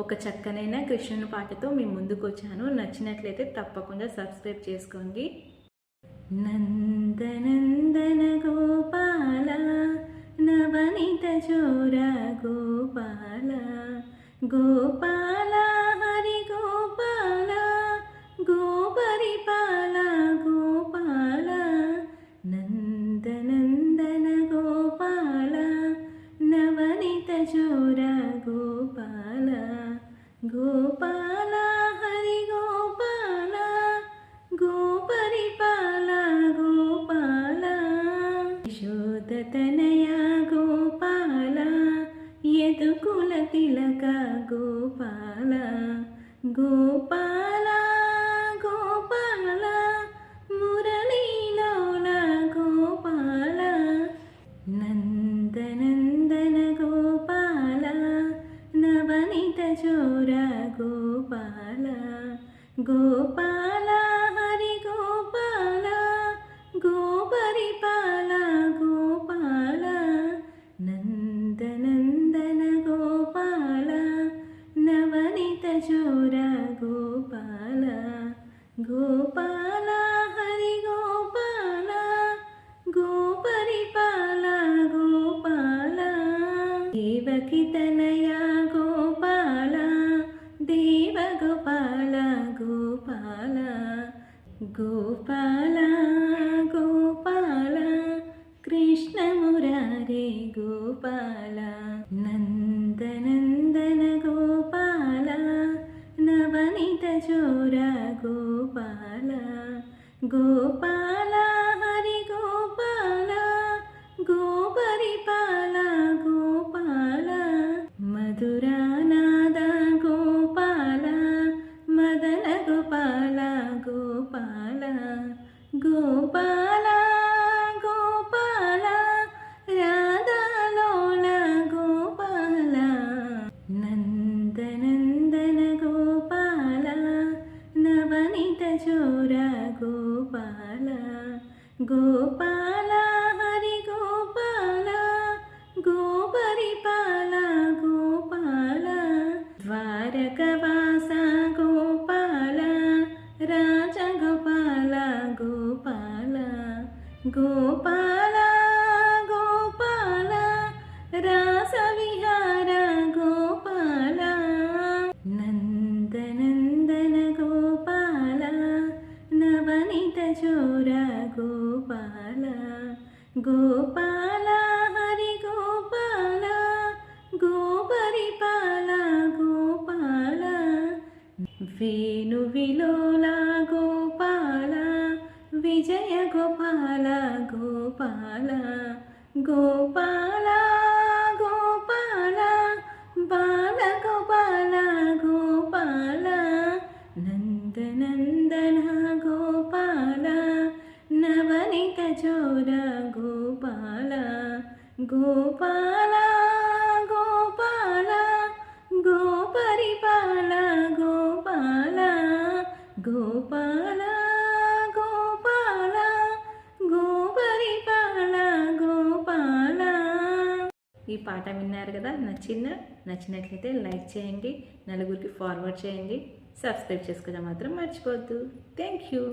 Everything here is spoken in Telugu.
ఒక చక్కనైన కృష్ణుని పాటతో మీ ముందుకు వచ్చాను. నచ్చినట్లయితే తప్పకుండా సబ్స్క్రైబ్ చేసుకోండి. నందనందన గోపాల నవనీత చోర గోపాల గోపాల హరి గోపాల గోపరిపాల గోపాల నందనందన గోపాల నవనీత చోర గోపాల గోపాల హరి గోపాల గోపరిపాల గోపాల యశోదతనయ గోపాల యదుకుల తిలక గోపాల గోపాల గోపాల మురళీలోల గోపాల నందనందన గోపాల నవనీత చోర గోపాల గోపాల హరి గోపాల గోపరిపాల గోపాల నందనందన గోపాల నవనీత చోర గోపాల గోపాల హరి గోపాల గోపరిపాల గోపాల దేవకి తనయ గోపాల దేవ గోపాల గోపాల గోపాల గోపాల కృష్ణ మురారే గోపాల నందనందన గోపాల నవనీత చోర గోపాల గోపాల హరి గోపాల గోపరిపాల గోపాల మధురానాద గోపాల మదన గోపాల గోపాల గోపాల గోపాల రాధాలోల గోపాల నందనందన గోపాల నవనీత చోర గోపాల గోపాల హరి గోపాల గోపరిపాల గోపాల ద్వారకవాస గోపాల రాజగోపాల గోపాల గోపాల గోపాల రాసవిహార గోపాల నందనందన గోపాల నవనీత చోర గోపాల గోపాల హరి గోపాల గోపరిపాల గోపాల వేణు విలోల గోపాల విజయ గోపాల గోపాల గోపాల గోపాల బాల గోపాల గోపాల నందనందన గోపాల నవనీత చోర గోపాల గోపాల గోపాల గోపరిపాల గోపాల గోపాల గోపాల గోపరిపాల గోపాల. ఈ పాట విన్నారు కదా, నచ్చినట్లయితే లైక్ చేయండి, నలుగురికి ఫార్వర్డ్ చేయండి, సబ్స్క్రైబ్ చేసుకోవడం మాత్రం మర్చిపోవద్దు. Thank you.